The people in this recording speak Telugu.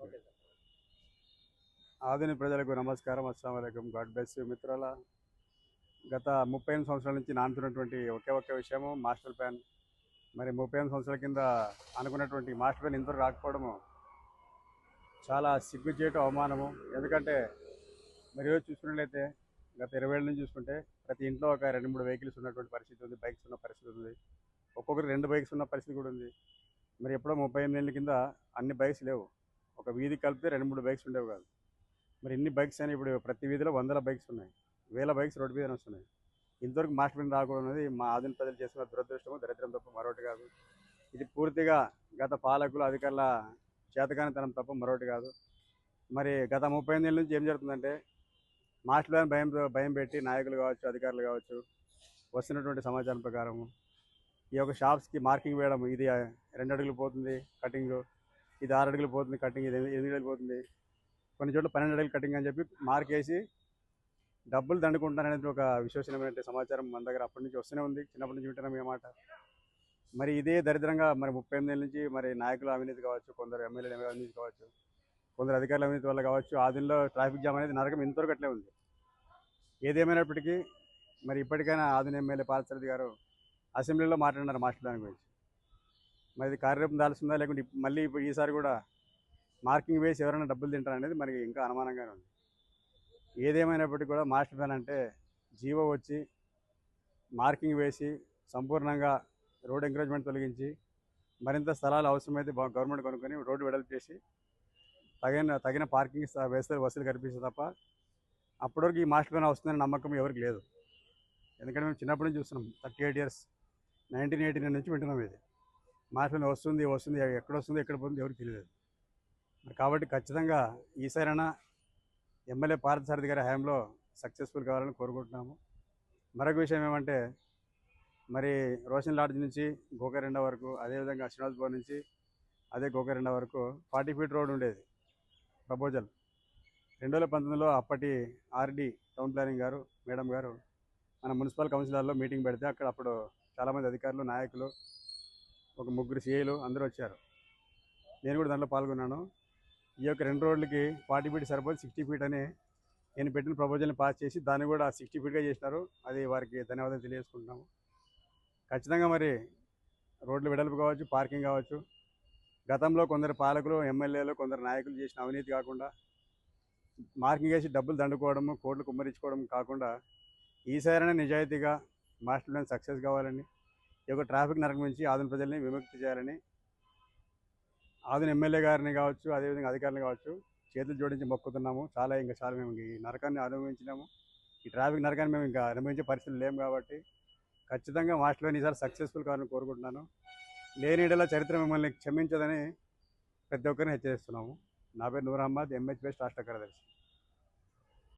ఓకే. ఆధునిక ప్రజలకు నమస్కారం. అస్సలాము అలైకుం. గాడ్ బ్లెస్ యూ మిత్రుల. గత 38 సంవత్సరాల నుంచి నానుతున్నటువంటి ఒకే ఒక్క విషయము మాస్టర్ ప్లాన్. మరి 38 సంవత్సరాల కింద అనుకున్నటువంటి మాస్టర్ ప్లాన్ ఇంతవరకు రాకపోవడము చాలా సిగ్గుచేటు, అవమానము. ఎందుకంటే మరి ఈరోజు చూసుకున్నట్లయితే గత 20 ఏళ్ళ నుంచి చూసుకుంటే ప్రతి ఇంట్లో ఒక 2-3 వెహికల్స్ ఉన్నటువంటి పరిస్థితి ఉంది. బైక్స్ ఉన్న పరిస్థితి ఉంది. ఒక్కొక్కరికి 2 బైక్స్ ఉన్న పరిస్థితి కూడా ఉంది. మరి ఎప్పుడో 38 ఏళ్ళ కింద అన్ని బైక్స్ లేవు. ఒక వీధికి కలిపితే 2-3 బైక్స్ ఉండేవి కాదు. మరి ఇన్ని బైక్స్ అని ఇప్పుడు ప్రతి వీధిలో వందల బైక్స్ ఉన్నాయి. వేల బైక్స్ రోడ్డు మీద వస్తున్నాయి. ఇంతవరకు మాస్టర్ ప్లాన్ రాకూడదు అనేది మా ఆధునిక ప్రజలు చేస్తున్న దురదృష్టము, దరిద్రం తప్ప మరొకటి కాదు. ఇది పూర్తిగా గత పాలకులు, అధికారుల చేతకానితనం తప్ప మరొకటి కాదు. మరి గత 38 ఏళ్ళ నుంచి ఏం జరుగుతుందంటే మాస్టర్ ప్లాన్ భయం పెట్టి నాయకులు కావచ్చు, అధికారులు కావచ్చు, వస్తున్నటువంటి సమాచారం ప్రకారము ఈ యొక్క షాప్స్కి మార్కింగ్ వేయడం. ఇది 2 అడుగులు పోతుంది కటింగ్, ఇది 6 అడుగులు పోతుంది కటింగ్, ఇది 8 అడుగులు పోతుంది, కొన్ని చోట్ల 12 అడుగులు కటింగ్ అని చెప్పి మార్క్ వేసి డబ్బులు దండుకుంటారనేది ఒక విశ్వసనీయమైన సమాచారం మన దగ్గర అప్పటి నుంచి వస్తూనే ఉంది. చిన్నప్పటి నుంచి వింటున్నాం ఈ మాట. మరి ఇదే దరిద్రంగా మరి 38 ఏళ్ళ నుంచి మరి నాయకుల అవినీతి కావచ్చు, కొందరు ఎమ్మెల్యేల అవినీతి కావచ్చు, కొందరు అధికారుల అవినీతి వల్ల కావచ్చు, ఆదిలో ట్రాఫిక్ జామ్ అనేది నరకం ఇంతవరకు అట్లే ఉంది. ఏదేమైనప్పటికీ మరి ఇప్పటికైనా ఆదిన ఎమ్మెల్యే పార్థసారథి గారు అసెంబ్లీలో మాట్లాడినారు మాస్టర్ ప్లాన్ గురించి. మరి ఇది కార్యరూపం దాల్సిందా, లేకుంటే మళ్ళీ ఇప్పుడు ఈసారి కూడా మార్కింగ్ వేసి ఎవరైనా డబ్బులు తింటారనేది మనకి ఇంకా అనుమానంగానే ఉంది. ఏదేమైనప్పటికీ కూడా మాస్టర్ ప్లాన్ అంటే జీవో వచ్చి మార్కింగ్ వేసి సంపూర్ణంగా రోడ్ ఎంకరేజ్మెంట్ తొలగించి మరింత స్థలాలు అవసరమైతే గవర్నమెంట్ కొనుక్కొని రోడ్డు వెడల్పు చేసి తగిన పార్కింగ్ వసతులు కల్పిస్తే తప్ప అప్పటివరకు ఈ మాస్టర్ ప్లాన్ వస్తుందని నమ్మకం ఎవరికి లేదు. ఎందుకంటే మేము చిన్నప్పటి నుంచి చూస్తున్నాం. 38 ఇయర్స్, 1989 నుంచి వింటున్నాం. ఇది మాస్టర్ ప్లాన్ వస్తుంది వస్తుంది, ఎక్కడ వస్తుంది ఎక్కడ పోతుంది ఎవరికి తెలియదు. మరి కాబట్టి ఖచ్చితంగా ఈసారైనా ఎమ్మెల్యే పార్థసారథి గారి హయాంలో సక్సెస్ఫుల్ కావాలని కోరుకుంటున్నాము. మరొక విషయం ఏమంటే మరి రోషన్ లాడ్జ్ నుంచి గోకరెండ వరకు, అదేవిధంగా శ్రీనివాస్ భవన్ నుంచి అదే గోకరెండ వరకు 40 ఫీట్ రోడ్ ఉండేది. ప్రపోజల్ 2019లో అప్పటి ఆర్డి టౌన్ ప్లానింగ్ గారు మేడం గారు మన మున్సిపల్ కౌన్సిలర్లో మీటింగ్ పెడితే అప్పుడు చాలామంది అధికారులు, నాయకులు, ఒక 3 సిఐలు అందరూ వచ్చారు. నేను కూడా దాంట్లో పాల్గొన్నాను. ఈ యొక్క 2 రోడ్లకి 40 ఫీట్ సరిపోతే 60 ఫీట్ అని నేను పెట్టిన ప్రపోజల్ని పాస్ చేసి దాన్ని కూడా 60 ఫీట్గా చేసినారు. అది వారికి ధన్యవాదాలు తెలియజేసుకుంటున్నాము. ఖచ్చితంగా మరి రోడ్లు వెడల్పు కావచ్చు, పార్కింగ్ కావచ్చు, గతంలో కొందరు పాలకులు, ఎమ్మెల్యేలు, కొందరు నాయకులు చేసిన అవినీతి కాకుండా మార్కింగ్ వేసి డబ్బులు దండుకోవడము, కోట్లు కుమ్మరించుకోవడం కాకుండా ఈసారైనా నిజాయితీగా మాస్టర్ ప్లాన్ సక్సెస్ కావాలని, ఈ యొక్క ట్రాఫిక్ నరకం నుంచి ఆదిన ప్రజల్ని విముక్తి చేయాలని ఆదిన ఎమ్మెల్యే గారిని కావచ్చు, అదేవిధంగా అధికారులు కావచ్చు చేతులు జోడించి మొక్కుతున్నాము. ఇంకా చాలా మేము ఈ నరకాన్ని అనుభవించినాము. ఈ ట్రాఫిక్ నరకాన్ని మేము ఇంకా అనుభవించే పరిస్థితులు లేము. కాబట్టి ఖచ్చితంగా మాస్టర్ ప్లాన్ ఈసారి సక్సెస్ఫుల్ కావాలని కోరుకుంటున్నాను. లేని ఎడల చరిత్ర మిమ్మల్ని క్షమించదని ప్రతి ఒక్కరిని హెచ్చరిస్తున్నాము. నా పేరు నూర్ అహ్మద్, ఎంహెచ్బీఎస్ రాష్ట్ర కార్యదర్శి.